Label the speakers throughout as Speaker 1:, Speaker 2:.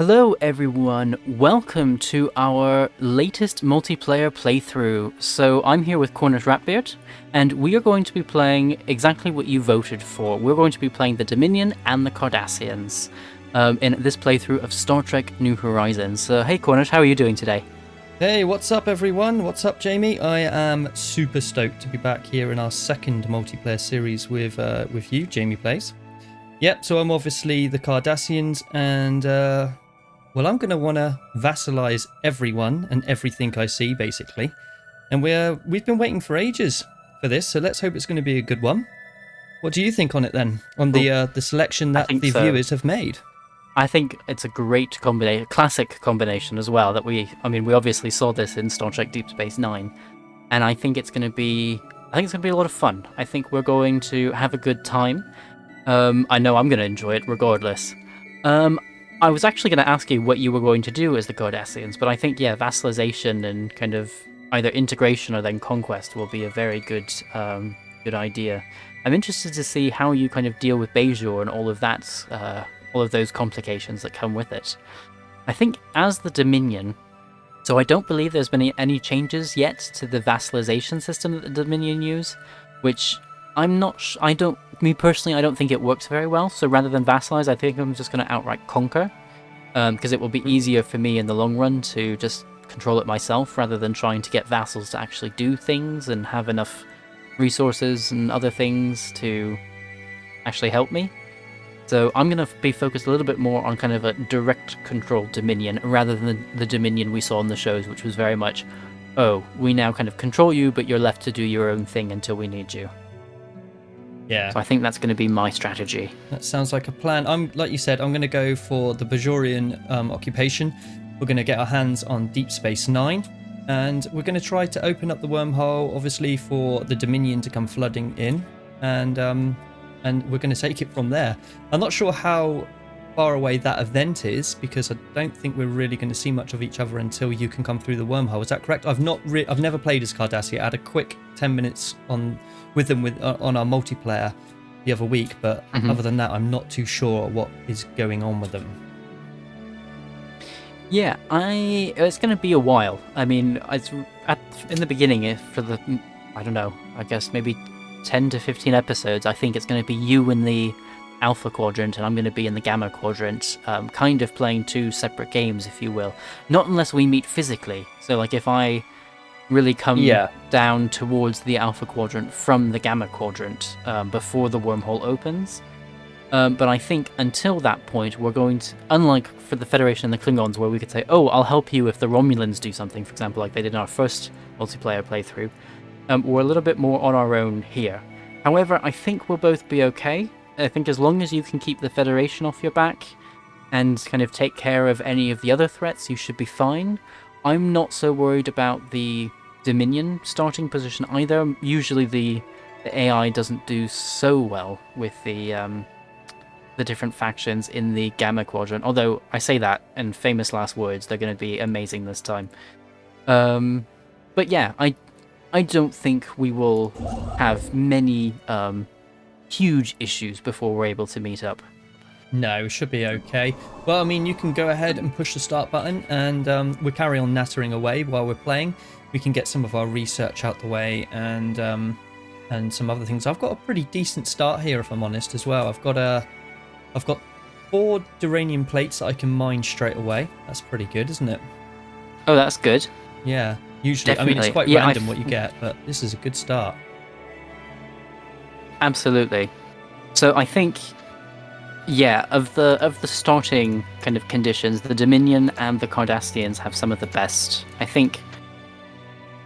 Speaker 1: Hello everyone, welcome to our latest multiplayer playthrough. So I'm here with Cornish Ratbeard, and we are going to be playing exactly what you voted for. We're going to be playing the Dominion and the Cardassians in this playthrough of Star Trek New Horizons. Hey Cornish, how are you doing today?
Speaker 2: Hey, what's up everyone? What's up Jamie? I am super stoked to be back here in our second multiplayer series with you, Jamie Plays. Yep, so I'm obviously the Cardassians and I'm going to want to vassalize everyone and everything I see basically. And we've been waiting for ages for this, so let's hope it's going to be a good one. What do you think on it then? On the selection that the viewers have made?
Speaker 1: I think it's a great combination, classic combination as well. We obviously saw this in Star Trek Deep Space Nine, and I think it's going to be a lot of fun. I think we're going to have a good time. I know I'm going to enjoy it regardless. I was actually going to ask you what you were going to do as the Cardassians, but I think vassalization and kind of either integration or then conquest will be a very good idea. I'm interested to see how you kind of deal with Bejor and all of that. All of those complications that come with it. I think as the Dominion, so I don't believe there's been any changes yet to the vassalization system that the Dominion use, which me personally, I don't think it works very well. So rather than vassalize, I think I'm just going to outright conquer, because it will be easier for me in the long run to just control it myself rather than trying to get vassals to actually do things and have enough resources and other things to actually help me. So I'm going to be focused a little bit more on kind of a direct control Dominion rather than the Dominion we saw in the shows, which was very much, oh, we now kind of control you, but you're left to do your own thing until we need you.
Speaker 2: Yeah.
Speaker 1: So I think that's going to be my strategy.
Speaker 2: That sounds like a plan. Like you said, I'm going to go for the Bajorian occupation. We're going to get our hands on Deep Space Nine, and we're going to try to open up the wormhole, obviously, for the Dominion to come flooding in, and we're going to take it from there. I'm not sure how far away that event is, because I don't think we're really going to see much of each other until you can come through the wormhole. Is that correct? I've never played as Cardassia. I had a quick 10 minutes with them on our multiplayer the other week, but other than that, I'm not too sure what is going on with them.
Speaker 1: Yeah, it's going to be a while. I mean, in the beginning, I don't know, I guess maybe 10 to 15 episodes, I think it's going to be you in the Alpha Quadrant and I'm going to be in the Gamma Quadrant, kind of playing two separate games, if you will. Not unless we meet physically. So, like, if I really come down towards the Alpha Quadrant from the Gamma Quadrant before the wormhole opens. But I think until that point, we're going to, unlike for the Federation and the Klingons, where we could say, oh, I'll help you if the Romulans do something, for example, like they did in our first multiplayer playthrough. We're a little bit more on our own here. However, I think we'll both be okay. I think as long as you can keep the Federation off your back and kind of take care of any of the other threats, you should be fine. I'm not so worried about the Dominion starting position either. Usually the AI doesn't do so well with the different factions in the Gamma Quadrant. Although I say that, in famous last words, they're going to be amazing this time. But yeah, I don't think we will have many huge issues before we're able to meet up.
Speaker 2: No, it should be okay. Well, I mean, you can go ahead and push the start button, and we'll carry on nattering away while we're playing. We can get some of our research out the way and some other things. I've got a pretty decent start here, if I'm honest, as well. I've got 4 Duranium plates that I can mine straight away. That's pretty good, isn't it?
Speaker 1: Oh, that's good.
Speaker 2: Yeah. Usually,
Speaker 1: Definitely.
Speaker 2: I mean, it's quite random what you get, but this is a good start.
Speaker 1: Absolutely. So I think, of the starting kind of conditions, the Dominion and the Cardassians have some of the best. I think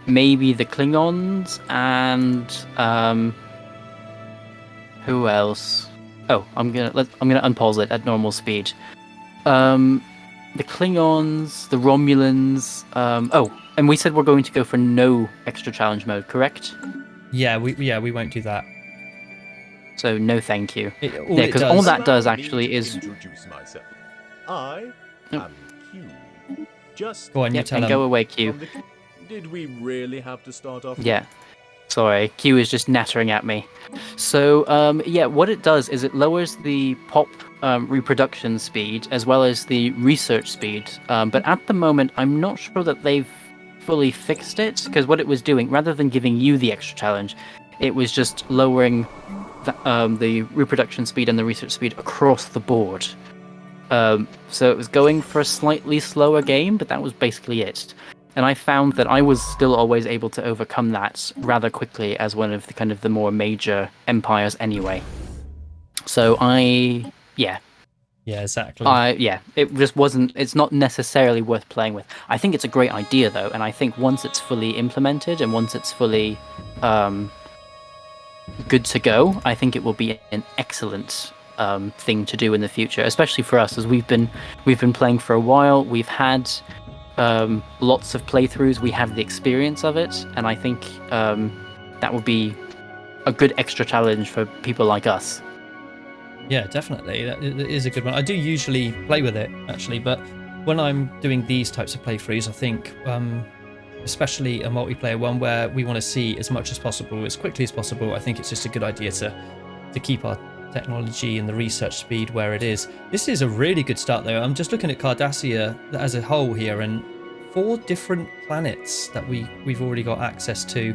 Speaker 1: maybe the Klingons and who else? Oh, I'm gonna unpause it at normal speed. The Klingons, the Romulans. And we said we're going to go for no extra challenge mode, correct?
Speaker 2: Yeah, we won't do that.
Speaker 1: So no, thank you.
Speaker 2: Because
Speaker 1: all that does actually is
Speaker 3: introduce myself. I am Q. Just
Speaker 2: go on, you tell
Speaker 1: and
Speaker 2: them.
Speaker 1: Go away, Q.
Speaker 3: Did we really have to start off?
Speaker 1: Yeah. Sorry, Q is just nattering at me. So, what it does is it lowers the pop reproduction speed as well as the research speed. But at the moment, I'm not sure that they've fully fixed it, because what it was doing, rather than giving you the extra challenge, it was just lowering the reproduction speed and the research speed across the board. So it was going for a slightly slower game, but that was basically it. And I found that I was still always able to overcome that rather quickly as one of the kind of the more major empires anyway. So yeah,
Speaker 2: exactly.
Speaker 1: it just wasn't. It's not necessarily worth playing with. I think it's a great idea though, and I think once it's fully implemented and once it's fully good to go, I think it will be an excellent thing to do in the future, especially for us as we've been playing for a while. We've had lots of playthroughs. We have the experience of it, and I think that would be a good extra challenge for people like us.
Speaker 2: Yeah, definitely. That is a good one. I do usually play with it, actually, but when I'm doing these types of playthroughs, I think, especially a multiplayer one where we want to see as much as possible, as quickly as possible, I think it's just a good idea to keep our technology and the research speed where it is. This is a really good start, though. I'm just looking at Cardassia as a whole here, and 4 different planets that we've already got access to.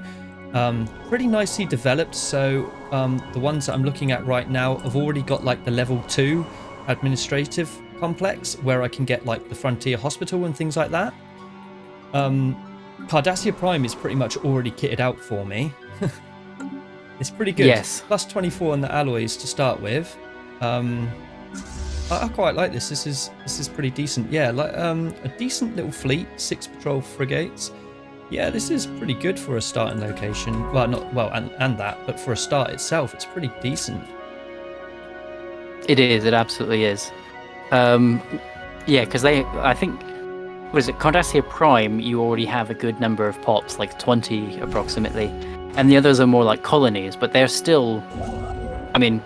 Speaker 2: Pretty nicely developed. So the ones that I'm looking at right now have already got like the level 2 administrative complex where I can get like the frontier hospital and things like that. Cardassia Prime is pretty much already kitted out for me. It's pretty good.
Speaker 1: Yes.
Speaker 2: Plus 24 on the alloys to start with. I quite like this. This is pretty decent. Yeah, like a decent little fleet, 6 patrol frigates. Yeah, this is pretty good for a starting location. Well, not well, and that, but for a start itself, it's pretty decent.
Speaker 1: It is. It absolutely is. Yeah, because I think, what is it, Cardassia Prime, you already have a good number of pops, like 20 approximately. And the others are more like colonies, but they're still, I mean,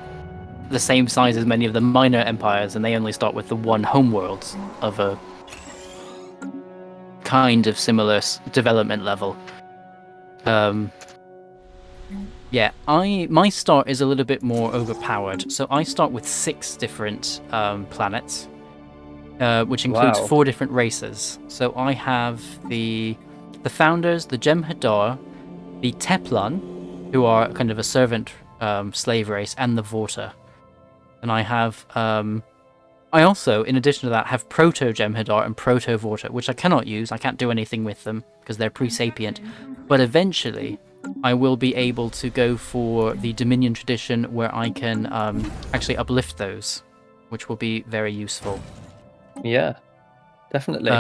Speaker 1: the same size as many of the minor empires, and they only start with the one homeworld of a kind of similar development level. Yeah, my start is a little bit more overpowered. So I start with 6 different planets, which includes 4 different races. So I have the Founders, the Jem'Hadar, the Teplan, who are kind of a servant slave race, and the Vorta. And I have, I also, in addition to that, have Proto-Jem'Hadar and Proto-Vorta, which I cannot use. I can't do anything with them because they're pre-sapient. But eventually, I will be able to go for the Dominion tradition where I can actually uplift those, which will be very useful.
Speaker 2: Yeah, definitely.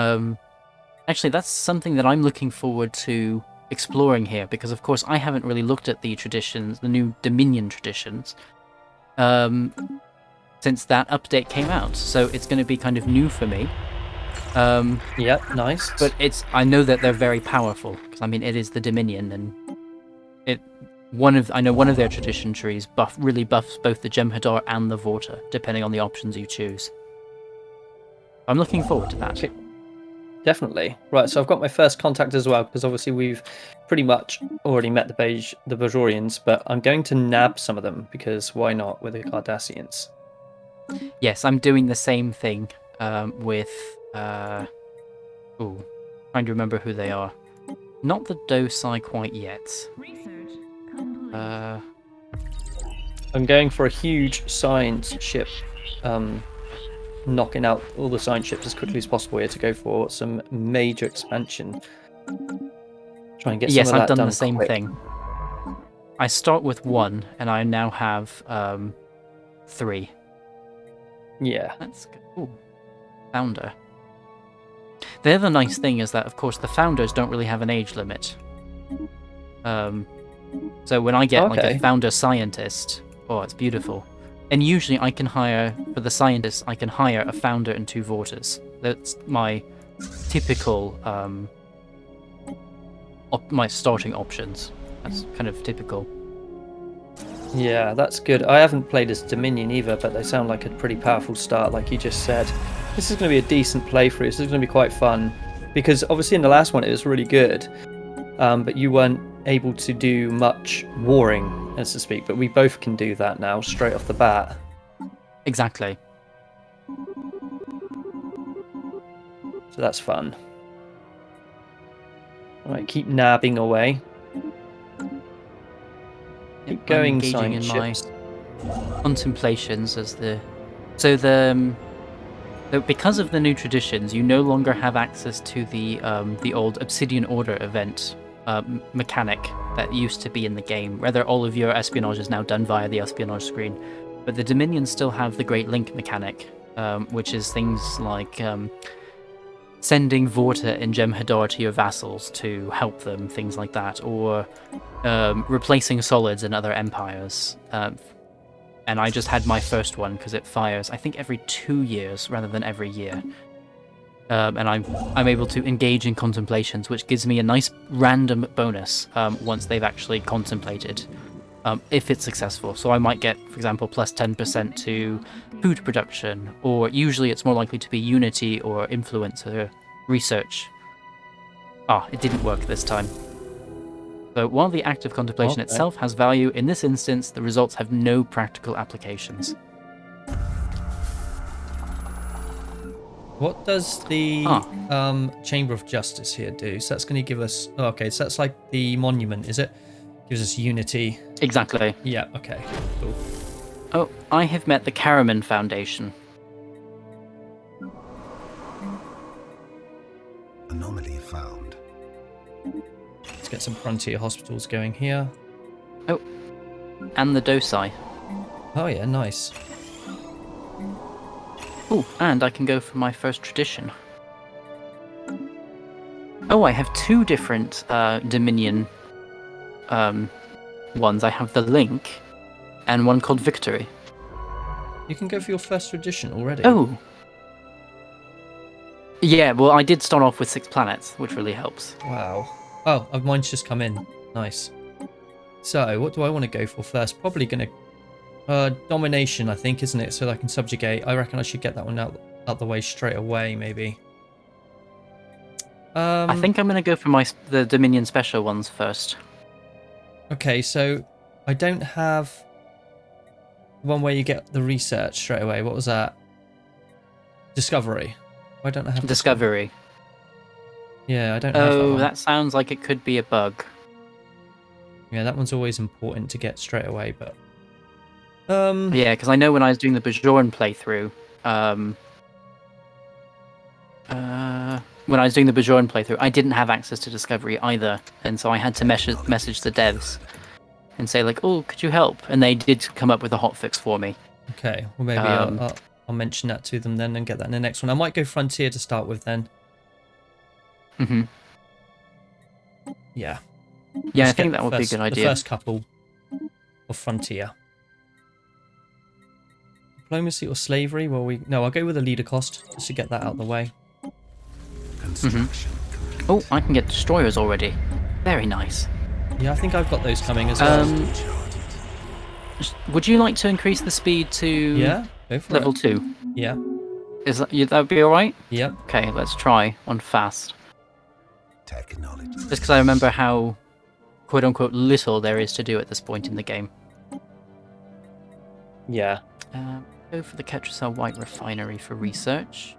Speaker 1: Actually, that's something that I'm looking forward to exploring here, because of course I haven't really looked at the traditions, the new Dominion traditions, since that update came out. So it's going to be kind of new for me.
Speaker 2: Yeah, nice.
Speaker 1: But I know that they're very powerful, because I mean it is the Dominion, and I know one of their tradition trees really buffs both the Jem'Hadar and the Vorta, depending on the options you choose. I'm looking forward to that.
Speaker 2: Definitely. Right, so I've got my first contact as well, because obviously we've pretty much already met the Bajorians, but I'm going to nab some of them, because why not, with the Cardassians?
Speaker 1: Yes, I'm doing the same thing with... trying to remember who they are. Not the Dosai quite yet.
Speaker 2: I'm going for a huge science ship, knocking out all the science ships as quickly as possible here to go for some major expansion. Try and get some of that done. Yes, I've done the same thing.
Speaker 1: I start with 1, and I now have 3.
Speaker 2: Yeah.
Speaker 1: That's good. Ooh. Founder. The other nice thing is that, of course, the founders don't really have an age limit. So when I get like a founder scientist, it's beautiful. And usually I can hire, for the scientists, I can hire a founder and 2 Vortas. That's my typical, my starting options. That's kind of typical.
Speaker 2: Yeah, that's good. I haven't played as Dominion either, but they sound like a pretty powerful start, like you just said. This is going to be a decent playthrough. This is going to be quite fun, because obviously in the last one it was really good, but you weren't able to do much warring, as to speak. But we both can do that now, straight off the bat.
Speaker 1: Exactly.
Speaker 2: So that's fun. Alright, keep nabbing away. Keep
Speaker 1: I'm
Speaker 2: going,
Speaker 1: engaging
Speaker 2: science
Speaker 1: in my
Speaker 2: ships.
Speaker 1: contemplations as the so because of the new traditions, you no longer have access to the old Obsidian Order event mechanic that used to be in the game. Rather, all of your espionage is now done via the espionage screen, but the Dominion still have the Great Link mechanic, which is things like sending Vorta and Jem'Hadar to your vassals to help them, things like that, or replacing solids in other empires. And I just had my first one because it fires, I think, every 2 years rather than every year. And I'm able to engage in contemplations, which gives me a nice random bonus once they've actually contemplated, if it's successful. So I might get, for example, plus 10% to food production, or usually it's more likely to be unity or influence or research. Ah, it didn't work this time. So while the act of contemplation itself has value, in this instance, the results have no practical applications.
Speaker 2: What does the Chamber of Justice here do? So that's going to give us... Oh, okay, so that's like the monument, is it? Gives us unity.
Speaker 1: Exactly.
Speaker 2: Yeah, okay, cool.
Speaker 1: Oh, I have met the Karaman Foundation.
Speaker 4: Anomaly found.
Speaker 2: Let's get some frontier hospitals going here.
Speaker 1: Oh, and the Dosai.
Speaker 2: Oh yeah, nice.
Speaker 1: Oh, and I can go for my first tradition. Oh, I have 2 different Dominion ones. I have the Link and one called Victory.
Speaker 2: You can go for your first tradition already.
Speaker 1: Oh! Yeah, well, I did start off with 6 planets, which really helps.
Speaker 2: Wow. Oh, mine's just come in. Nice. So, what do I want to go for first? Probably going to... domination, I think, isn't it? So that I can subjugate. I reckon I should get that one out the way straight away, maybe.
Speaker 1: I think I'm going to go for the Dominion special ones first.
Speaker 2: Okay, so I don't have the one where you get the research straight away. What was that? Discovery. Why don't I have
Speaker 1: Discovery?
Speaker 2: Yeah, I don't have that
Speaker 1: Oh,
Speaker 2: one.
Speaker 1: that sounds like it could be a bug.
Speaker 2: Yeah, that one's always important to get straight away, but...
Speaker 1: Yeah, because I know when I was doing the Bajoran playthrough, I didn't have access to Discovery either, and so I had to message the devs and say, like, oh, could you help? And they did come up with a hotfix for me.
Speaker 2: Okay, well maybe I'll mention that to them then and get that in the next one. I might go Frontier to start with then.
Speaker 1: Mm-hmm.
Speaker 2: Yeah.
Speaker 1: Yeah, I think that would be a good idea.
Speaker 2: The first couple of Frontier. Diplomacy or slavery? Well, I'll go with the leader cost just to get that out of the way.
Speaker 1: Mm-hmm. Oh, I can get destroyers already. Very nice.
Speaker 2: Yeah, I think I've got those coming as well.
Speaker 1: Would you like to increase the speed to
Speaker 2: go for
Speaker 1: level
Speaker 2: it.
Speaker 1: 2?
Speaker 2: Yeah.
Speaker 1: That would be alright?
Speaker 2: Yep.
Speaker 1: Okay, let's try on fast.
Speaker 4: Technology.
Speaker 1: Just because I remember how quote-unquote little there is to do at this point in the game.
Speaker 2: Yeah.
Speaker 1: Go for the Ketracel White Refinery for research.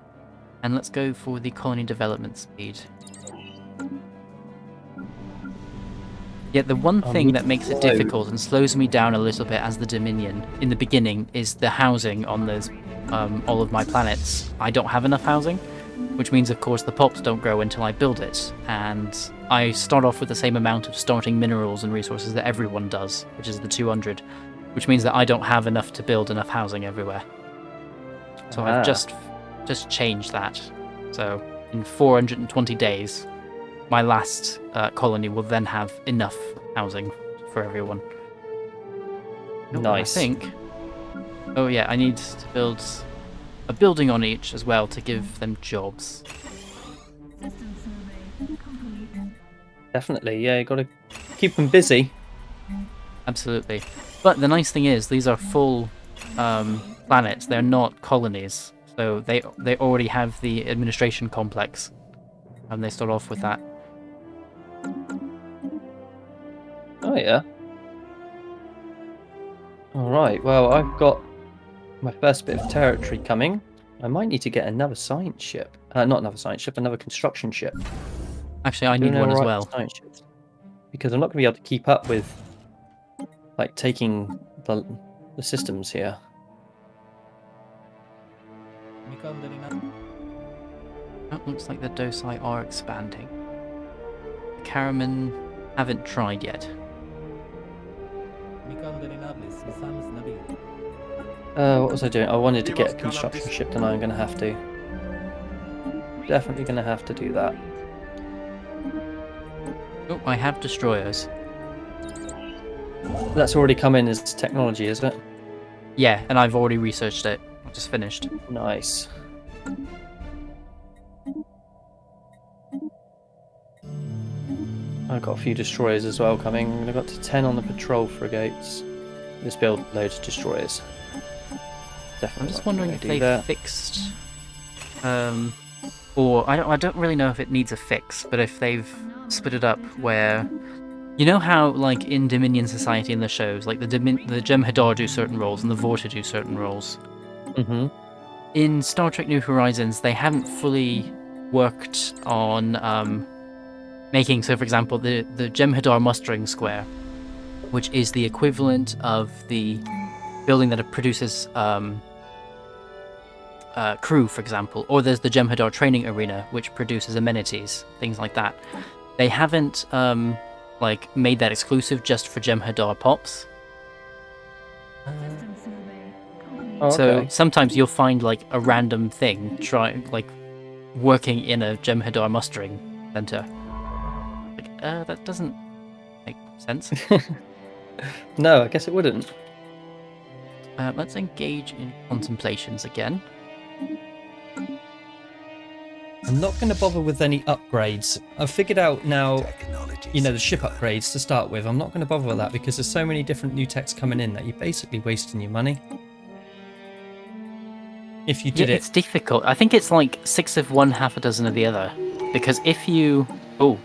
Speaker 1: And let's go for the colony development speed. Yeah, the one thing that makes it difficult and slows me down a little bit as the Dominion in the beginning is the housing on those all of my planets. I don't have enough housing, which means, of course, the pops don't grow until I build it. And I start off with the same amount of starting minerals and resources that everyone does, which is the 200, which means that I don't have enough to build enough housing everywhere. So I've just changed that. So in 420 days, my last colony will then have enough housing for everyone.
Speaker 2: Nice.
Speaker 1: I think. Oh yeah, I need to build a building on each as well to give them jobs.
Speaker 2: Definitely, yeah, you got to keep them busy.
Speaker 1: Absolutely. But the nice thing is, these are full planets. They're not colonies. So they already have the administration complex. And they start off with that.
Speaker 2: Oh, yeah. Alright, well, I've got my first bit of territory coming. I might need to get another science ship. Not another science ship, another construction ship.
Speaker 1: Actually, I need one as well.
Speaker 2: Science ships. Because I'm not going to be able to keep up with, like, taking the systems here.
Speaker 1: Oh, looks like the Dosai are expanding. The Caraman haven't tried yet.
Speaker 2: What was I doing? I wanted to get a construction ship, and I'm going to have to. Definitely going to have to do that.
Speaker 1: Oh, I have destroyers.
Speaker 2: That's already come in as technology, is it?
Speaker 1: Yeah, and I've already researched it. I just finished.
Speaker 2: Nice. I've got a few destroyers as well coming. I've got to 10 on the patrol frigates. Let's build loads of destroyers. Definitely.
Speaker 1: I'm just wondering if they fixed, or I don't really know if it needs a fix, but if they've split it up where, you know how like in Dominion Society in the shows, like the Jem'Hadar do certain roles and the Vorta do certain roles.
Speaker 2: Mm-hmm.
Speaker 1: In Star Trek New Horizons, they haven't fully worked on making, so for example, the Jem'Hadar mustering square, which is the equivalent of the building that produces crew, for example, or there's the Jem'Hadar training arena, which produces amenities, things like that. They haven't like made that exclusive just for Jem'Hadar pops.
Speaker 2: Oh, okay.
Speaker 1: So sometimes you'll find like a random thing working in a Jem'Hadar mustering center. Like, that doesn't make sense.
Speaker 2: No, I guess it wouldn't.
Speaker 1: Let's engage in contemplations again.
Speaker 2: I'm not going to bother with any upgrades. I've figured out now, the ship upgrades to start with. I'm not going to bother with that because there's so many different new techs coming in that you're basically wasting your money. If you did it.
Speaker 1: It's difficult. I think it's like 6 of one, half a dozen of the other. Because if you... Oh.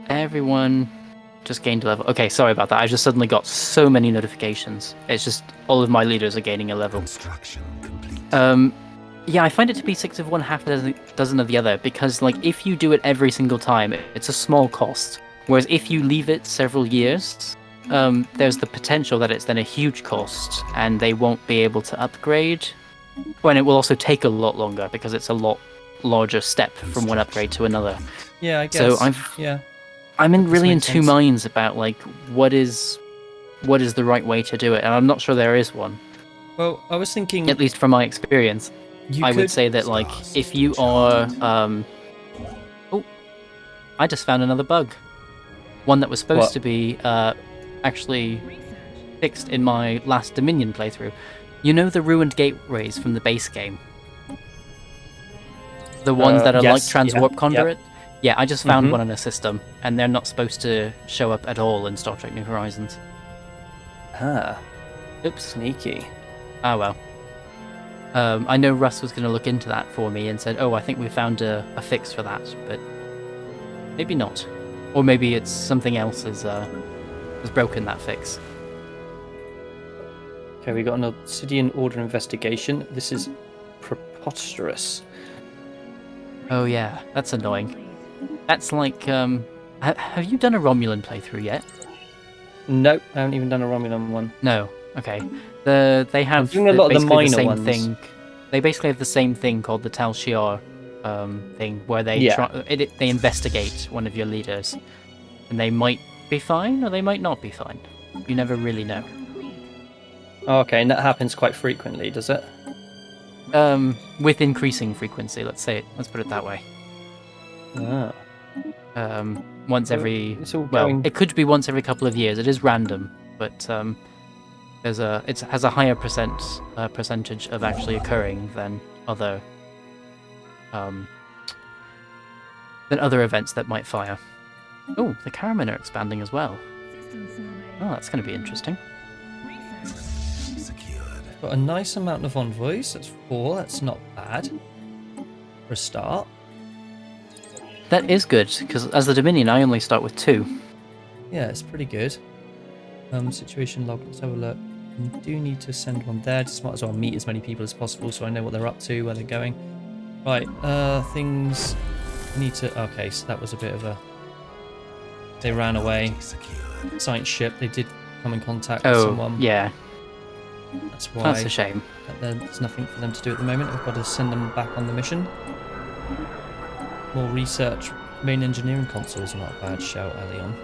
Speaker 1: Everyone just gained a level. Okay, sorry about that. I just suddenly got so many notifications. It's just all of my leaders are gaining a level.
Speaker 4: Construction complete.
Speaker 1: Yeah, I find it to be 6 of one, half a dozen of the other, because like if you do it every single time, it's a small cost. Whereas if you leave it several years, there's the potential that it's then a huge cost, and they won't be able to upgrade. And it will also take a lot longer because it's a lot larger step from one upgrade to another.
Speaker 2: Yeah, I guess.
Speaker 1: So I'm in two minds about like what is the right way to do it, and I'm not sure there is one.
Speaker 2: Well, I was thinking,
Speaker 1: at least from my experience. I would say that, like, if you are... Oh, I just found another bug. One that was supposed to be actually fixed in my last Dominion playthrough. You know the ruined gateways from the base game? The ones that are like Transwarp Conduit? Yeah, I just found one in a system, and they're not supposed to show up at all in Star Trek New Horizons.
Speaker 2: Ah.
Speaker 1: Oops.
Speaker 2: Sneaky.
Speaker 1: Ah, well. I know Russ was going to look into that for me and said, oh, I think we found a fix for that, but maybe not. Or maybe it's something else has broken that fix.
Speaker 2: Okay, we got an Obsidian Order investigation. This is preposterous.
Speaker 1: Oh yeah, that's annoying. That's like, have you done a Romulan playthrough yet?
Speaker 2: Nope, I haven't even done a Romulan one.
Speaker 1: No, okay. They have
Speaker 2: I'm doing a lot of the minor
Speaker 1: same
Speaker 2: ones.
Speaker 1: thing. They basically have the same thing called the Tal Shiar thing, where they they investigate one of your leaders, and they might be fine or they might not be fine. You never really know.
Speaker 2: Okay, and that happens quite frequently, does it?
Speaker 1: With increasing frequency, let's put it that way.
Speaker 2: Ah.
Speaker 1: Once every it could be once every couple of years. It is random, but it has a higher percentage of actually occurring than other events that might fire. Oh, the Caraman are expanding as well. Oh, that's going to be interesting.
Speaker 2: Got a nice amount of envoys. That's 4. That's not bad for a start.
Speaker 1: That is good, because as the Dominion, I only start with 2.
Speaker 2: Yeah, it's pretty good. Situation log. Let's have a look. We do need to send one there. Just might as well meet as many people as possible so I know what they're up to, where they're going. Right, things need to... Okay, so that was a bit of a... They ran away. Science ship, they did come in contact with someone.
Speaker 1: Yeah.
Speaker 2: That's why.
Speaker 1: That's a shame.
Speaker 2: There's nothing for them to do at the moment. We've got to send them back on the mission. More research. Main engineering consoles are not a bad shout early on.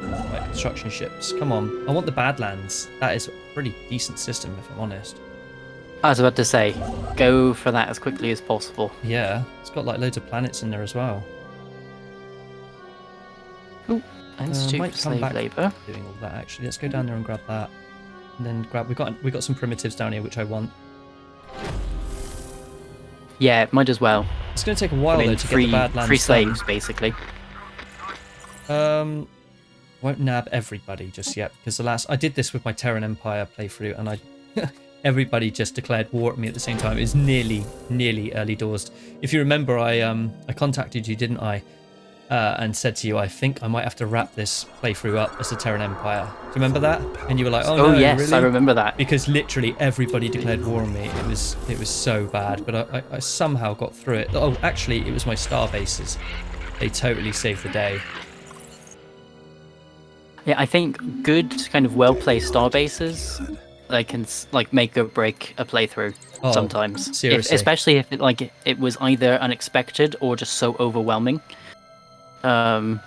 Speaker 2: Right, construction ships. Come on. I want the Badlands. That is a pretty decent system, if I'm honest.
Speaker 1: I was about to say, go for that as quickly as possible.
Speaker 2: Yeah, it's got like loads of planets in there as well.
Speaker 1: Ooh, Institute
Speaker 2: might
Speaker 1: for
Speaker 2: come
Speaker 1: Slave
Speaker 2: back
Speaker 1: Labour.
Speaker 2: doing all that actually. Let's go down there and grab that. And then grab we got some primitives down here which I want.
Speaker 1: Yeah, might as well.
Speaker 2: It's going to take a while though to
Speaker 1: free,
Speaker 2: get the Badlands
Speaker 1: free
Speaker 2: done.
Speaker 1: slaves, basically.
Speaker 2: Won't nab everybody just yet because I did this with my Terran Empire playthrough and I everybody just declared war at me at the same time. It was nearly early doors. If you remember, I contacted you, didn't I? And said to you, I think I might have to wrap this playthrough up as a Terran Empire. Do you remember that? And you were like, oh no,
Speaker 1: yes,
Speaker 2: really?
Speaker 1: I remember that.
Speaker 2: Because literally everybody declared war on me. It was so bad, but I somehow got through it. Oh, actually, it was my star bases. They totally saved the day.
Speaker 1: Yeah, I think good, kind of well-placed star bases, they can like make or break a playthrough sometimes.
Speaker 2: Seriously.
Speaker 1: Especially if it was either unexpected or just so overwhelming. Yeah.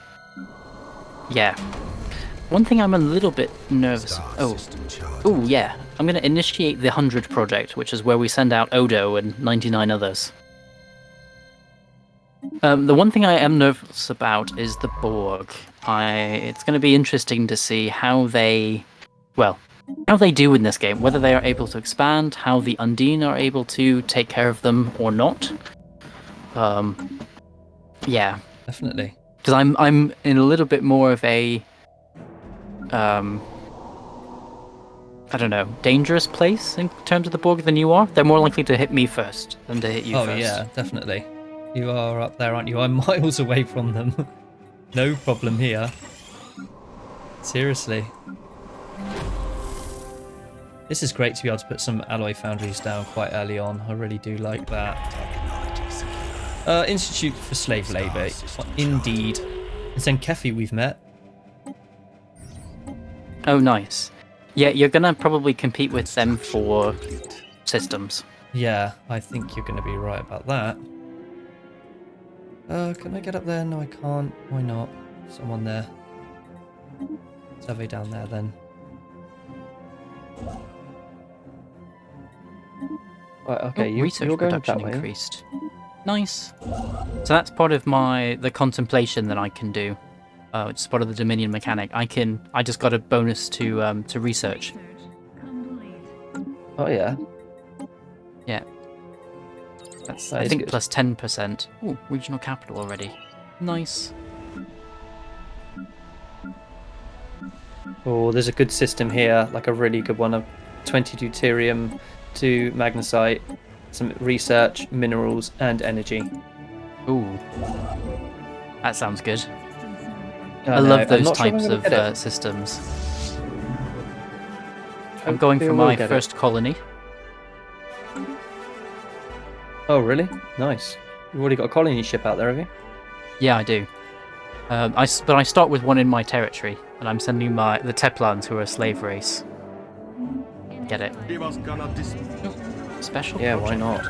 Speaker 1: One thing I'm a little bit nervous. Oh, yeah. I'm going to initiate the 100 project, which is where we send out Odo and 99 others. The one thing I am nervous about is the Borg. It's going to be interesting to see how they do in this game. Whether they are able to expand, how the Undine are able to take care of them or not. Yeah.
Speaker 2: Definitely.
Speaker 1: Because I'm in a little bit more of a I don't know, dangerous place in terms of the Borg than you are. They're more likely to hit me first than to hit you first.
Speaker 2: Oh yeah, definitely. You are up there, aren't you? I'm miles away from them. No problem here. Seriously. This is great to be able to put some alloy foundries down quite early on. I really do like that. Institute for Slave Labour. Indeed. It's Kefi we've met.
Speaker 1: Oh, nice. Yeah, you're gonna probably compete with them for systems.
Speaker 2: Yeah, I think you're going to be right about that. Can I get up there? No, I can't. Why not? Someone there. Survey down there then. Right, okay,
Speaker 1: research
Speaker 2: you're going
Speaker 1: production
Speaker 2: that way.
Speaker 1: increased. Nice. So that's part of the contemplation that I can do. It's part of the Dominion mechanic. I just got a bonus to research.
Speaker 2: Oh yeah.
Speaker 1: Yeah. That's
Speaker 2: That
Speaker 1: I
Speaker 2: is
Speaker 1: think
Speaker 2: good.
Speaker 1: plus 10%. Ooh, regional capital already. Nice.
Speaker 2: Oh, there's a good system here, like a really good one of 20 deuterium, 2 magnesite, some research, minerals, and energy.
Speaker 1: Ooh. That sounds good.
Speaker 2: I
Speaker 1: I
Speaker 2: know,
Speaker 1: love
Speaker 2: I'm
Speaker 1: those
Speaker 2: not sure if I'm
Speaker 1: types
Speaker 2: gonna
Speaker 1: of
Speaker 2: get it.
Speaker 1: systems. I'm going
Speaker 2: Hopefully
Speaker 1: for
Speaker 2: I will
Speaker 1: my
Speaker 2: get it.
Speaker 1: first colony.
Speaker 2: Oh, really? Nice. You've already got a colony ship out there, have you?
Speaker 1: Yeah, I do. But I start with one in my territory, and I'm sending the Teplans, who are a slave race. Get it? Special
Speaker 2: Yeah, why
Speaker 1: project.
Speaker 2: not?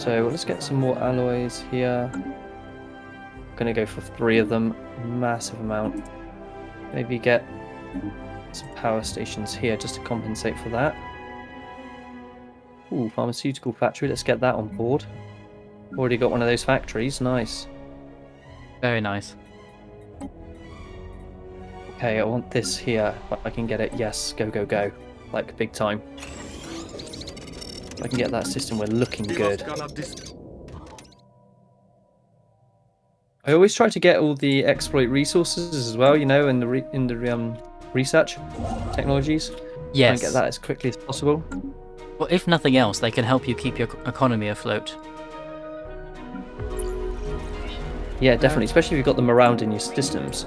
Speaker 2: So let's get some more alloys here. Gonna go for 3 of them. Massive amount. Maybe get some power stations here just to compensate for that. Ooh, pharmaceutical factory. Let's get that on board. Already got one of those factories. Nice.
Speaker 1: Very nice.
Speaker 2: Okay, I want this here. If I can get it. Yes, go, go, go. Like, big time. If I can get that system, we're looking good. I always try to get all the exploit resources as well, you know, in the research technologies. Try
Speaker 1: Yes.
Speaker 2: and get that as quickly as possible.
Speaker 1: Well, if nothing else, they can help you keep your economy afloat.
Speaker 2: Yeah, definitely. Especially if you've got them around in your systems.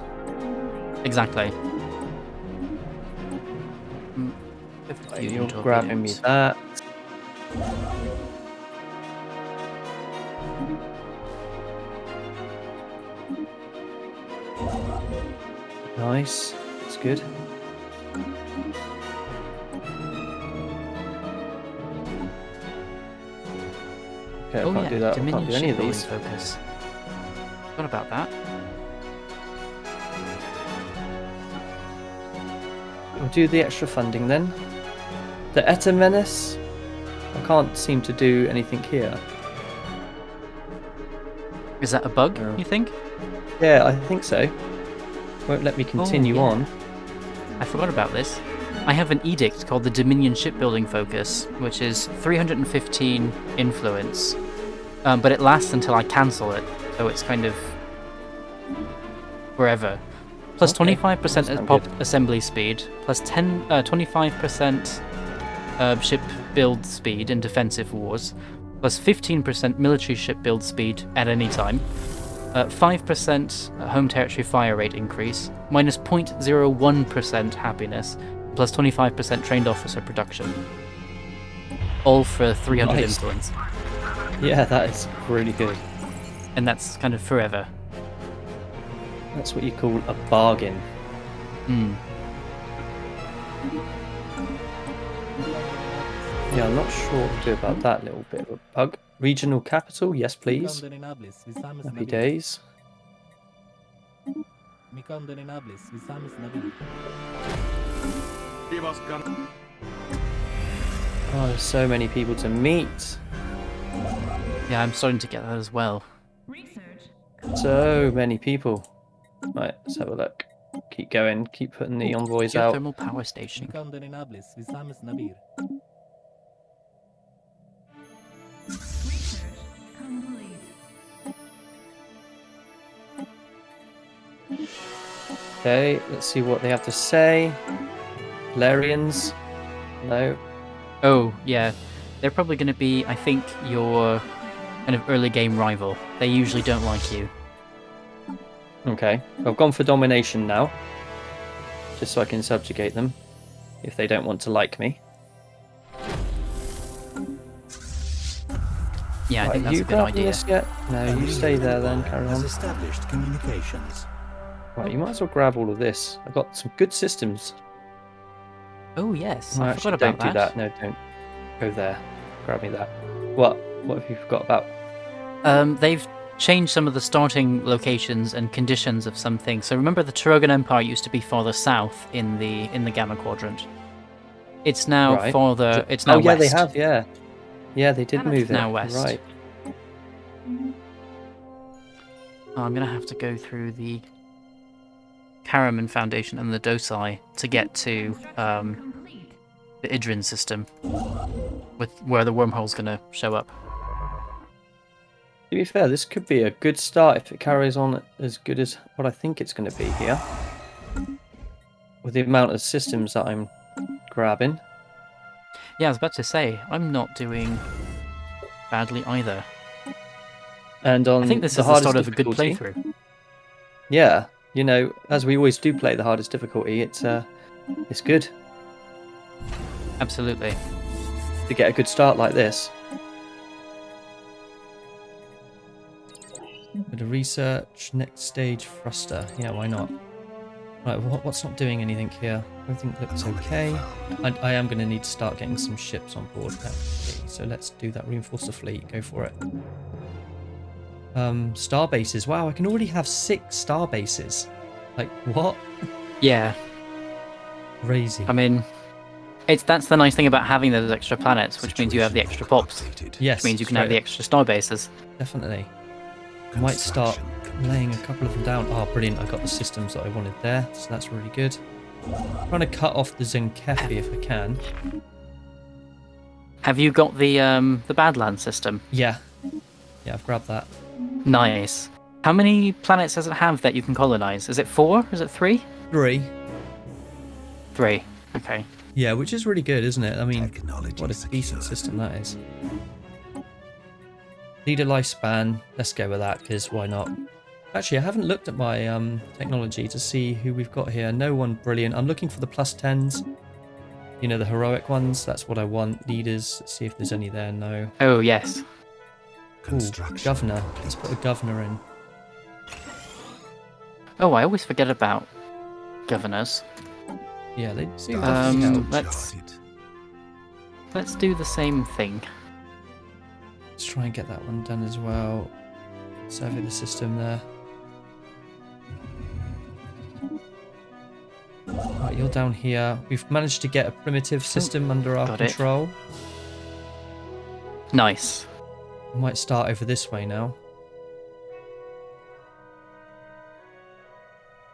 Speaker 1: Exactly.
Speaker 2: You're grabbing me that. Nice. That's good. Okay, I can't do that. I can't do any of these.
Speaker 1: Focus. What about that?
Speaker 2: We'll do the extra funding then. The Ep1 menace. I can't seem to do anything here.
Speaker 1: Is that a bug,
Speaker 2: No.
Speaker 1: you think?
Speaker 2: Yeah, I think so. Won't let me continue
Speaker 1: yeah.
Speaker 2: on.
Speaker 1: I forgot about this. I have an edict called the Dominion Shipbuilding Focus, which is 315 influence. But it lasts until I cancel it, so it's kind of forever. Plus 25% pop assembly speed, plus 25% ship build speed in defensive wars, plus 15% military ship build speed at any time, 5% home territory fire rate increase, minus 0.01% happiness, plus 25% trained officer production. All for 300
Speaker 2: Nice.
Speaker 1: influence.
Speaker 2: Yeah, that is really good.
Speaker 1: And that's kind of forever.
Speaker 2: That's what you call a bargain.
Speaker 1: Hmm.
Speaker 2: Yeah, I'm not sure what to do about that little bit of a bug. Regional capital, yes please. Happy days. Oh, there's so many people to meet.
Speaker 1: Yeah, I'm starting to get that as well.
Speaker 2: So many people. Right, let's have a look. Keep going, keep putting the envoys out.
Speaker 1: Geothermal power station.
Speaker 2: Okay, let's see what they have to say. Larians? No.
Speaker 1: Oh, yeah. They're probably going to be, I think, your kind of early game rival. They usually don't like you.
Speaker 2: Okay, I've gone for domination now. Just so I can subjugate them. If they don't want to like me.
Speaker 1: Yeah, I
Speaker 2: Right,
Speaker 1: think that's
Speaker 2: you
Speaker 1: a good
Speaker 2: grabbing
Speaker 1: idea.
Speaker 2: this yet? No, you stay there then, carry on.
Speaker 4: Established communications.
Speaker 2: Right, you might as well grab all of this. I've got some good systems.
Speaker 1: Oh, yes.
Speaker 2: No,
Speaker 1: I
Speaker 2: actually,
Speaker 1: forgot about
Speaker 2: don't do that. No, don't. Go there. Grab me that. What? What have you forgot about?
Speaker 1: They've changed some of the starting locations and conditions of some things. So remember, the Turogan Empire used to be farther south in the Gamma Quadrant. It's now
Speaker 2: Right.
Speaker 1: farther. It's now
Speaker 2: Oh yeah,
Speaker 1: west.
Speaker 2: they have. Yeah, yeah, they did move it.
Speaker 1: now west.
Speaker 2: Right.
Speaker 1: Oh, I'm gonna have to go through the Karaman Foundation and the Dosai to get to the Idrin system, with where the wormhole's gonna show up.
Speaker 2: To be fair, this could be a good start if it carries on as good as what I think it's going to be here. With the amount of systems that I'm grabbing.
Speaker 1: Yeah, I was about to say, I'm not doing badly either.
Speaker 2: And on
Speaker 1: I think this
Speaker 2: the
Speaker 1: is the
Speaker 2: hardest
Speaker 1: start of a good
Speaker 2: difficulty-
Speaker 1: playthrough.
Speaker 2: Yeah, you know, as we always do play the hardest difficulty, it's good
Speaker 1: Absolutely.
Speaker 2: to get a good start like this. Bit of research, next stage thruster. Yeah, why not? Right, what's not doing anything here? Everything looks okay. I am going to need to start getting some ships on board. Actually. So let's do that. Reinforce the fleet. Go for it. Star bases. Wow, I can already have 6 star bases. Like, what?
Speaker 1: Yeah.
Speaker 2: Crazy.
Speaker 1: I mean, that's the nice thing about having those extra planets, which means you have the extra pops.
Speaker 2: Yes.
Speaker 1: Which means you can have the extra star bases.
Speaker 2: Definitely. I might start laying a couple of them down. Oh, brilliant. I got the systems that I wanted there, so that's really good. I'm trying to cut off the Zenkefi if I can.
Speaker 1: Have you got the Badland system?
Speaker 2: Yeah. Yeah, I've grabbed that.
Speaker 1: Nice. How many planets does it have that you can colonize? Is it 4? Is it 3?
Speaker 2: 3.
Speaker 1: 3. Okay.
Speaker 2: Yeah, which is really good, isn't it? I mean,
Speaker 4: Technology
Speaker 2: what a decent system that is. Leader lifespan. Let's go with that, because why not? Actually, I haven't looked at my technology to see who we've got here. No one brilliant. I'm looking for the +10s. You know, the heroic ones. That's what I want. Leaders. Let's see if there's any there. No.
Speaker 1: Oh, yes.
Speaker 2: Ooh,
Speaker 4: Construction.
Speaker 2: governor. Let's put a governor in.
Speaker 1: Oh, I always forget about governors.
Speaker 2: Yeah, they do.
Speaker 1: Let's do the same thing.
Speaker 2: Let's try and get that one done as well. Survey the system there. Right, you're down here. We've managed to get a primitive system under our
Speaker 1: got it.
Speaker 2: control.
Speaker 1: Nice.
Speaker 2: We might start over this way now.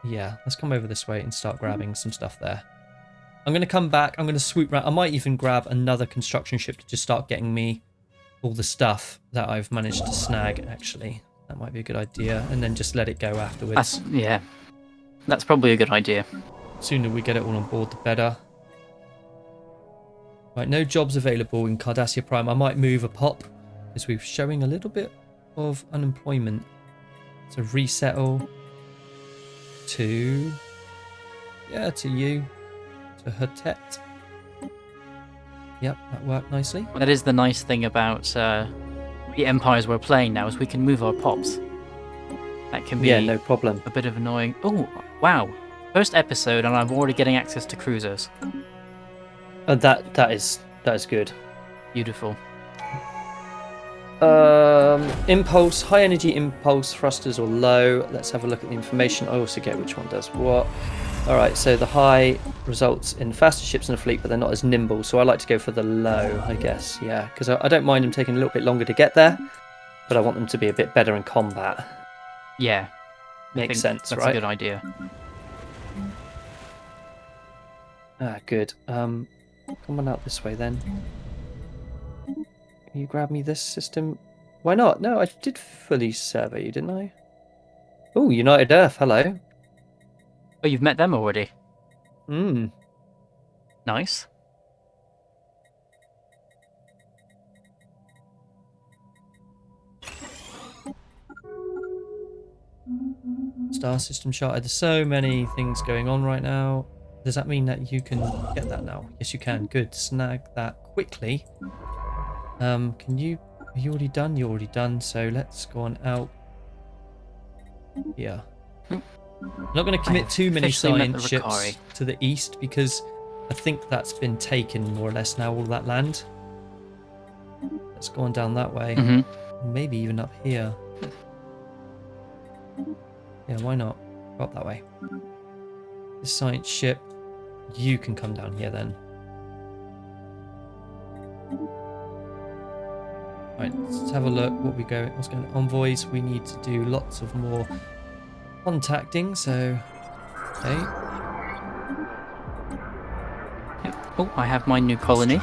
Speaker 2: Yeah, let's come over this way and start grabbing some stuff there. I'm going to come back. I'm going to swoop around. I might even grab another construction ship to just start getting me all the stuff that I've managed to snag, actually. That might be a good idea. And then just let it go afterwards.
Speaker 1: Yeah. That's probably a good idea.
Speaker 2: Sooner we get it all on board, the better. Right, no jobs available in Cardassia Prime. I might move a pop because we're showing a little bit of unemployment. So resettle to... Yeah, to you. To Hutet. Yep, that worked nicely.
Speaker 1: That is the nice thing about the empires we're playing now, is we can move our pops. That can be
Speaker 2: no problem.
Speaker 1: a bit of annoying. Oh, wow. First episode and I'm already getting access to cruisers.
Speaker 2: That is good.
Speaker 1: Beautiful.
Speaker 2: Impulse, high energy impulse thrusters or low. Let's have a look at the information. I also get which one does what. Alright, so the high results in faster ships in the fleet, but they're not as nimble, so I like to go for the low, I guess. Yeah, because I don't mind them taking a little bit longer to get there, but I want them to be a bit better in combat.
Speaker 1: Yeah.
Speaker 2: Makes sense,
Speaker 1: that's
Speaker 2: right?
Speaker 1: a good idea.
Speaker 2: Ah, good. Come on out this way then. Can you grab me this system? Why not? No, I did fully survey you, didn't I? Oh, United Earth, hello.
Speaker 1: Oh, you've met them already?
Speaker 2: Hmm.
Speaker 1: Nice.
Speaker 2: Star system charter. There's so many things going on right now. Does that mean that you can get that now? Yes, you can. Good. Snag that quickly. Can you... Are you already done? You're already done. So let's go on out. Yeah. I'm not going to commit too many science ships to the east because I think that's been taken more or less now, all that land. Let's go on down that way.
Speaker 1: Mm-hmm.
Speaker 2: Maybe even up here. Yeah, why not? Go up that way. This science ship, you can come down here then. Right, let's have a look. What's going on? Envoys. We need to do lots of more contacting. So, okay.
Speaker 1: Yep. Oh, I have my new colony.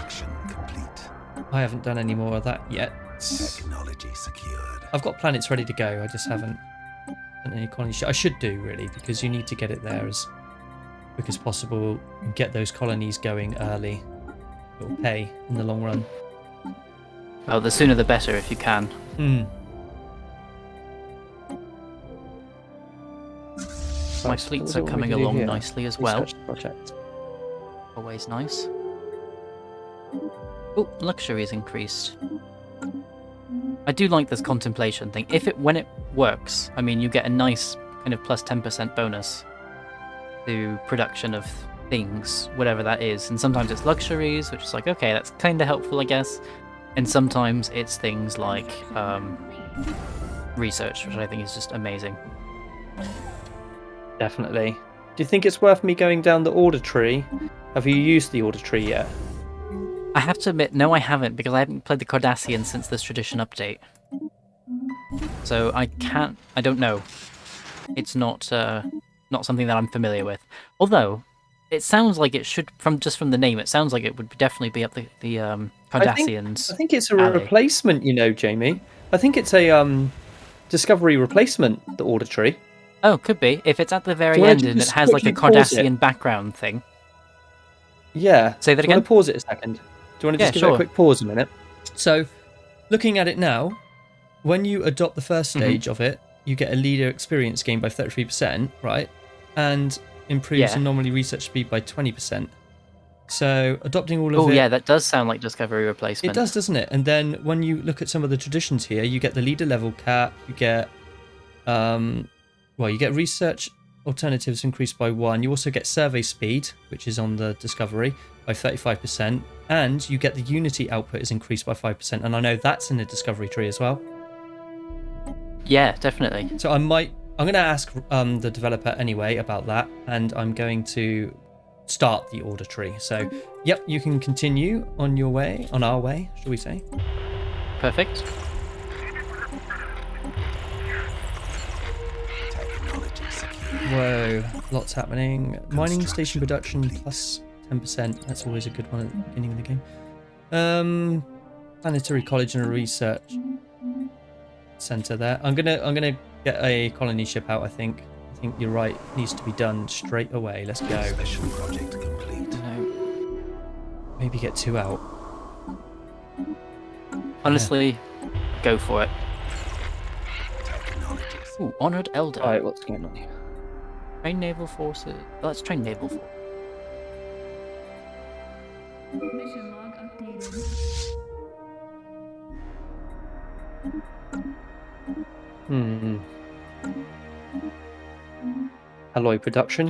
Speaker 4: Complete.
Speaker 2: I haven't done any more of that yet.
Speaker 4: Technology secured.
Speaker 2: I've got planets ready to go. I just haven't done any colonies. I should do really because you need to get it there as quick as possible and get those colonies going early. It will pay in the long run.
Speaker 1: Well, the sooner the better if you can. My fleets are coming along nicely as well.
Speaker 2: Project.
Speaker 1: Always nice. Oh, luxury is increased. I do like this contemplation thing. When it works, I mean, you get a nice kind of plus 10% bonus to production of things, whatever that is. And sometimes it's luxuries, which is like, okay, that's kind of helpful, I guess. And sometimes it's things like research, which I think is just amazing.
Speaker 2: Definitely. Do you think it's worth me going down the order tree? Have you used the order tree yet?
Speaker 1: I have to admit, no, I haven't, because I haven't played the Cardassian since this tradition update. So I don't know. It's not something that I'm familiar with. Although, it sounds like it should, from the name, it sounds like it would definitely be up the Cardassians.
Speaker 2: I think it's a replacement, Jamie. I think it's a Discovery replacement, the order tree.
Speaker 1: Oh, could be. If it's at the very end and it has like a Cardassian background thing.
Speaker 2: Yeah.
Speaker 1: Say that again?
Speaker 2: Do you want to pause it a second? Do you want to just give it a quick pause a minute? So, looking at it now, when you adopt the first stage of it, you get a leader experience gain by 33%, right? And improves
Speaker 1: Yeah.
Speaker 2: anomaly research speed by 20%. So adopting all of
Speaker 1: Oh
Speaker 2: it.
Speaker 1: yeah, that does sound like discovery replacement.
Speaker 2: It does, doesn't it? And then when you look at some of the traditions here, you get the leader level cap, you get you get research alternatives increased by 1. You also get survey speed, which is on the discovery, by 35%, and you get the unity output is increased by 5%. And I know that's in the discovery tree as well.
Speaker 1: Yeah, definitely.
Speaker 2: So I'm going to ask the developer anyway about that, and I'm going to start the order tree. So, yep, you can continue on our way, shall we say?
Speaker 1: Perfect.
Speaker 4: Technology secured.
Speaker 2: Whoa, lots happening. Mining station production plus 10%. That's always a good one at the beginning of the game. Planetary college and a research center there. I'm gonna get a colony ship out. I think you're right. It needs to be done straight away. Let's go.
Speaker 4: Special project complete.
Speaker 1: No.
Speaker 2: Maybe get 2 out.
Speaker 1: Honestly, go for it.
Speaker 4: Technology.
Speaker 1: Ooh, honored elder.
Speaker 2: Alright, what's going on here?
Speaker 1: Train naval forces. Let's train naval forces.
Speaker 5: Mission log updated.
Speaker 2: Alloy production.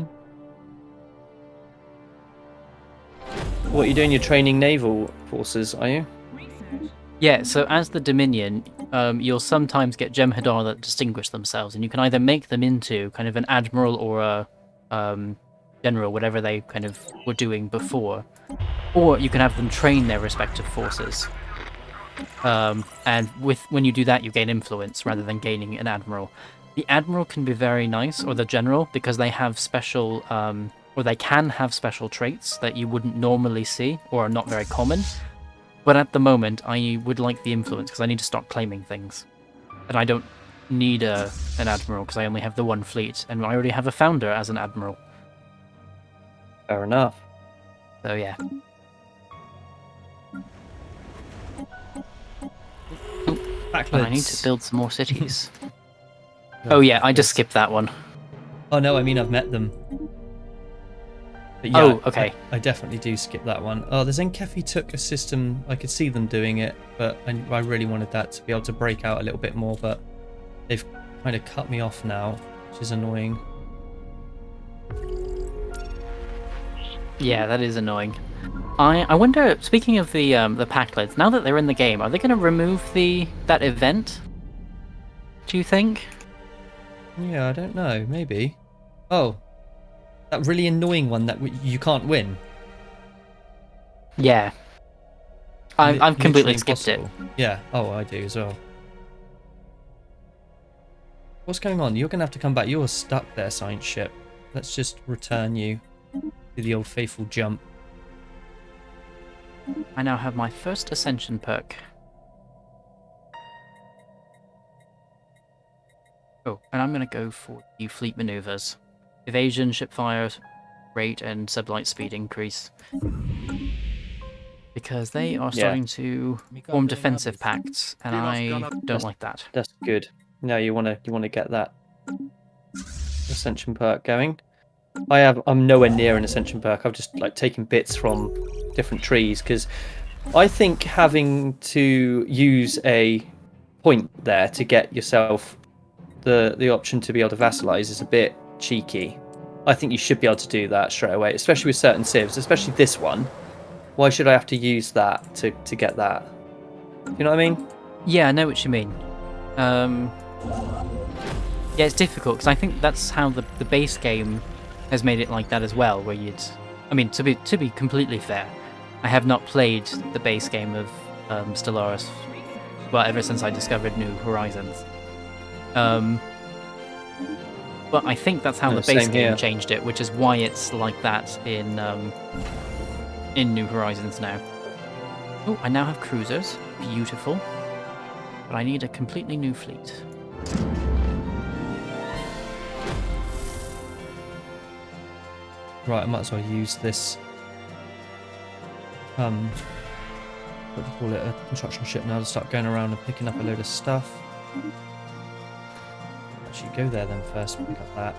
Speaker 2: What are you doing? You're training naval forces, are you?
Speaker 5: Research.
Speaker 1: Yeah, so as the Dominion, you'll sometimes get Jem'Hadar that distinguish themselves, and you can either make them into kind of an admiral or a general, whatever they kind of were doing before, or you can have them train their respective forces. And when you do that, you gain influence rather than gaining an admiral. The admiral can be very nice, or the general, because they have special, or they can have special traits that you wouldn't normally see, or are not very common. But at the moment, I would like the influence, because I need to start claiming things. And I don't need an admiral, because I only have the one fleet, and I already have a founder as an admiral.
Speaker 2: Fair enough.
Speaker 1: So yeah. And I need to build some more cities. Oh yeah, I just skipped that one.
Speaker 2: Oh no, I mean I've met them. But yeah,
Speaker 1: Oh, okay.
Speaker 2: I definitely do skip that one. Oh, the Zenkefi took a system. I could see them doing it, but I really wanted that to be able to break out a little bit more. But they've kind of cut me off now, which is annoying.
Speaker 1: Yeah, that is annoying. I wonder. Speaking of the Packlets, now that they're in the game, are they going to remove that event? Do you think?
Speaker 2: Yeah, I don't know. Maybe. Oh, that really annoying one that you can't win.
Speaker 1: Yeah. I've completely skipped it.
Speaker 2: Impossible. Yeah. Oh, I do as well. What's going on? You're gonna have to come back. You're stuck there, science ship. Let's just return you to the old faithful jump.
Speaker 1: I now have my first ascension perk. Oh, and I'm going to go for the fleet maneuvers. Evasion, shipfire rate, and sublight speed increase. Because they are starting to form defensive pacts, and I don't like that.
Speaker 2: That's good. No, you wanna get that ascension perk going. I'm nowhere near an ascension perk. I've just like taken bits from different trees because I think having to use a point there to get yourself the option to be able to vassalize is a bit cheeky. I think you should be able to do that straight away, especially with certain civs, especially this one. Why should I have to use that to get that? You know what I mean?
Speaker 1: Yeah, I know what you mean. Yeah, it's difficult because I think that's how the base game has made it like that as well. Where I mean, to be completely fair, I have not played the base game of Stellaris, well, ever since I discovered New Horizons. But I think that's how the base game changed it, which is why it's like that in New Horizons now. Oh, I now have cruisers. Beautiful. But I need a completely new fleet.
Speaker 2: Right, I might as well use this. What do you call it? A construction ship now to start going around and picking up a load of stuff. Actually, go there then first. Pick up that.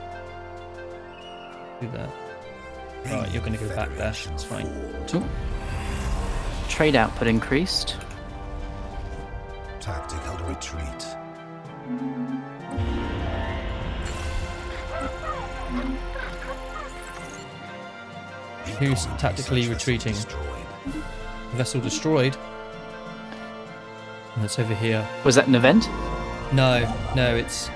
Speaker 2: Do that. Right, you're going to go back there. That's fine.
Speaker 1: Ooh. Trade output increased.
Speaker 4: Tactical retreat.
Speaker 2: Who's tactically retreating? Vessel destroyed. That's over here.
Speaker 1: Was that an event?
Speaker 2: No, it's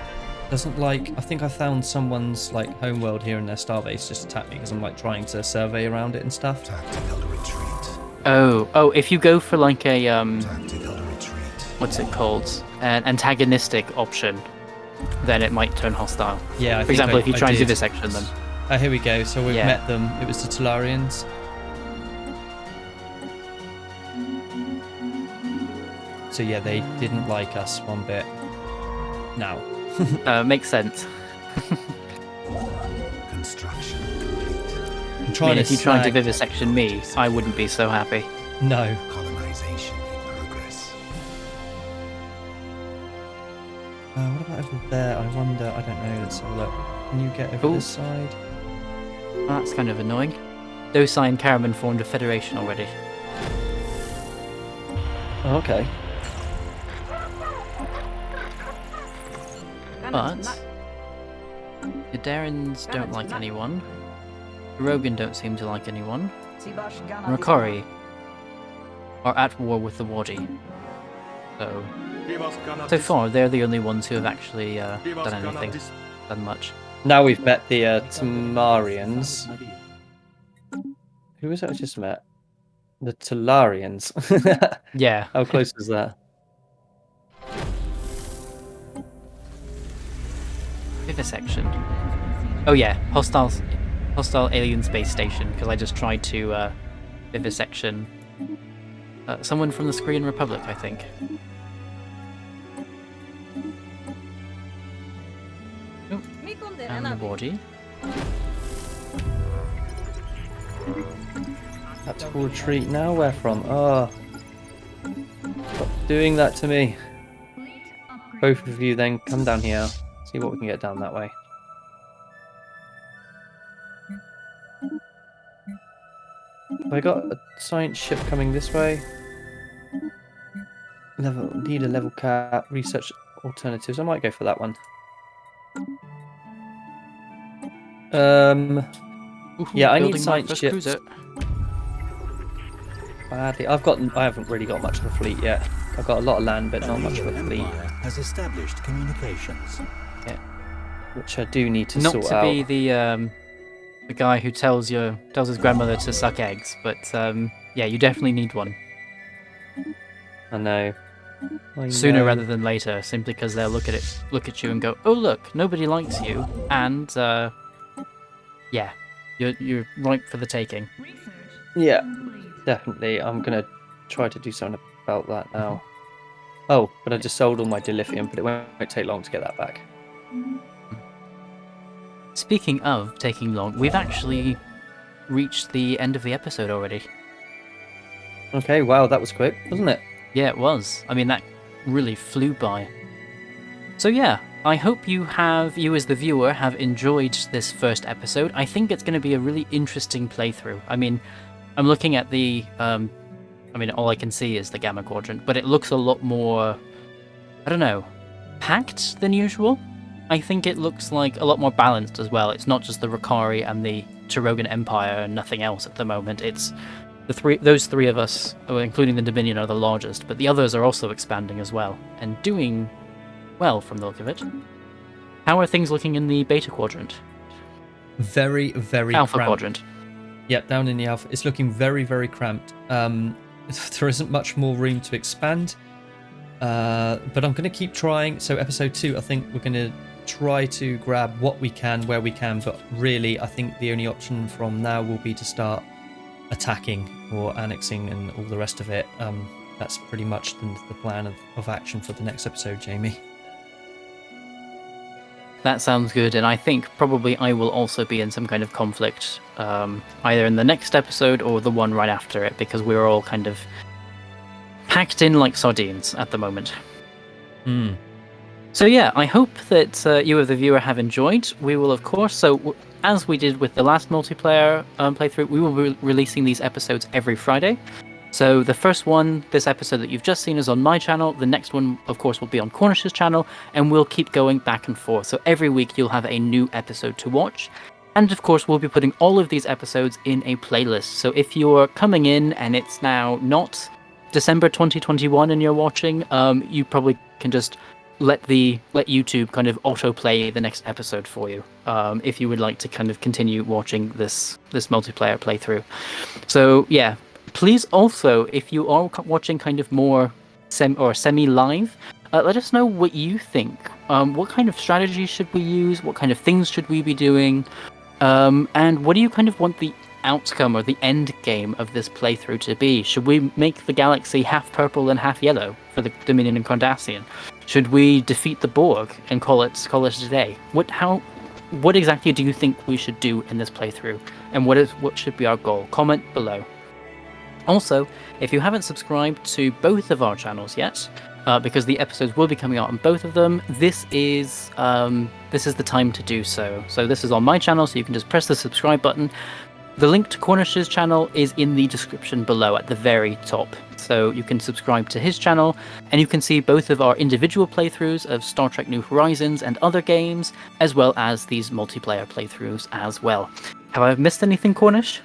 Speaker 2: doesn't like. I think I found someone's like homeworld here in their starbase just attacked me because I'm like trying to survey around it and stuff.
Speaker 4: Tactical retreat.
Speaker 1: Oh, if you go for like a
Speaker 4: Tactical retreat.
Speaker 1: what's it called? An antagonistic option, then it might turn hostile.
Speaker 2: Yeah,
Speaker 1: For example, if you try and vivisection them.
Speaker 2: Oh, here we go. So we've
Speaker 1: Yeah.
Speaker 2: met them. It was the Talarians. So yeah, they didn't like us one bit. Now.
Speaker 1: Makes sense.
Speaker 4: Construction complete.
Speaker 1: I mean, if you tried to vivisection me, I wouldn't be so happy.
Speaker 2: No.
Speaker 4: Colonization in progress.
Speaker 2: What about over there? I wonder. I don't know. Let's have a look. Can you get over
Speaker 1: Ooh.
Speaker 2: this side?
Speaker 1: That's kind of annoying. Dosai and Karaman formed a federation already.
Speaker 2: Oh, okay.
Speaker 1: But the Darrens don't like anyone. The Rogan don't seem to like anyone. And Rakari are at war with the Wadi. So far, they're the only ones who have actually done anything, done much.
Speaker 2: Now we've met the Tamarians. Who was it I just met? The Talarians.
Speaker 1: Yeah.
Speaker 2: How close was that?
Speaker 1: Vivisection. Oh yeah, hostile alien space station. Because I just tried to vivisection someone from the Korean Republic, I think. Oh, and the body.
Speaker 2: Tactical retreat now. Where from? Oh, stop doing that to me. Both of you, then come down here. See what we can get down that way. Have I got a science ship coming this way? Need a level cap. Research alternatives. I might go for that one. Yeah, I need
Speaker 1: Building my
Speaker 2: science
Speaker 1: first
Speaker 2: ships.
Speaker 1: cruiser.
Speaker 2: Badly. I haven't really got much of a fleet yet. I've got a lot of land, but not much of a fleet,
Speaker 4: Has established communications.
Speaker 2: which I do need to
Speaker 1: Not
Speaker 2: sort
Speaker 1: to
Speaker 2: out.
Speaker 1: be the guy who tells his grandmother to suck eggs, but yeah, you definitely need one
Speaker 2: I know.
Speaker 1: sooner rather than later, simply because they'll look at you and go, "Oh look, nobody likes you," and yeah, you're ripe for the taking.
Speaker 2: Yeah, definitely. I'm gonna try to do something about that now. Oh, but I just sold all my dilithium, but it won't take long to get that back.
Speaker 1: Speaking of taking long, we've actually reached the end of the episode already.
Speaker 2: Okay, wow, that was quick, wasn't it?
Speaker 1: Yeah, it was. I mean, that really flew by. So yeah, I hope you as the viewer, have enjoyed this first episode. I think it's going to be a really interesting playthrough. I mean, I'm looking at the, all I can see is the Gamma Quadrant, but it looks a lot more, I don't know, packed than usual. I think it looks like a lot more balanced as well. It's not just the Rakari and the Tarogan Empire and nothing else at the moment. It's those three of us, including the Dominion, are the largest, but the others are also expanding as well, and doing well from the look of it. How are things looking in the Beta Quadrant?
Speaker 2: Very, very
Speaker 1: Alpha
Speaker 2: cramped.
Speaker 1: Quadrant.
Speaker 2: Yep, down in the Alpha. It's looking very, very cramped. There isn't much more room to expand, but I'm going to keep trying. So episode 2, I think we're going to try to grab what we can, where we can, but really I think the only option from now will be to start attacking or annexing and all the rest of it. That's pretty much the plan of action for the next episode, Jamie.
Speaker 1: That sounds good, and I think probably I will also be in some kind of conflict, either in the next episode or the one right after it, because we're all kind of packed in like sardines at the moment. So yeah, I hope that you, as the viewer, have enjoyed. We will, of course, as we did with the last multiplayer playthrough, we will be releasing these episodes every Friday. So the first one, this episode that you've just seen, is on my channel. The next one, of course, will be on Cornish's channel, and we'll keep going back and forth. So every week you'll have a new episode to watch. And of course, we'll be putting all of these episodes in a playlist. So if you're coming in and it's now not December 2021 and you're watching, you probably can just let YouTube kind of autoplay the next episode for you, if you would like to kind of continue watching this multiplayer playthrough. So yeah, please also, if you are watching kind of more semi-live, let us know what you think. What kind of strategy should we use? What kind of things should we be doing? And what do you kind of want the outcome or the end game of this playthrough to be? Should we make the galaxy half purple and half yellow for the Dominion and Cardassian? Should we defeat the Borg and call it a day? What exactly do you think we should do in this playthrough? And what should be our goal? Comment below. Also, if you haven't subscribed to both of our channels yet, because the episodes will be coming out on both of them, this is the time to do so. So this is on my channel, so you can just press the subscribe button. The link to Cornish's channel is in the description below at the very top. So you can subscribe to his channel, and you can see both of our individual playthroughs of Star Trek New Horizons and other games, as well as these multiplayer playthroughs as well. Have I missed anything, Cornish?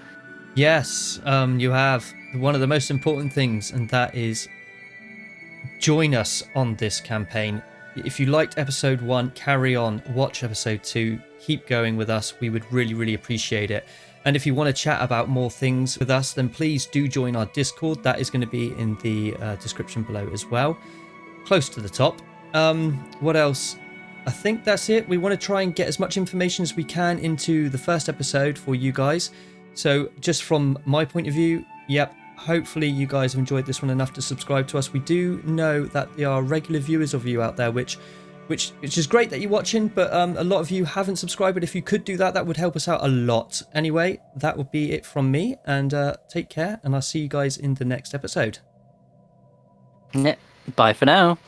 Speaker 2: Yes, you have one of the most important things, and that is join us on this campaign. If you liked episode 1, carry on, watch episode 2, keep going with us. We would really, really appreciate it. And if you want to chat about more things with us, then please do join our Discord. That is going to be in the description below as well, close to the top. What else? I think that's it. We want to try and get as much information as we can into the first episode for you guys. So just from my point of view, yep, hopefully you guys have enjoyed this one enough to subscribe to us. We do know that there are regular viewers of you out there, which is great that you're watching, but a lot of you haven't subscribed. But if you could do that, that would help us out a lot. Anyway, that would be it from me, and take care, and I'll see you guys in the next episode.
Speaker 1: Bye for now.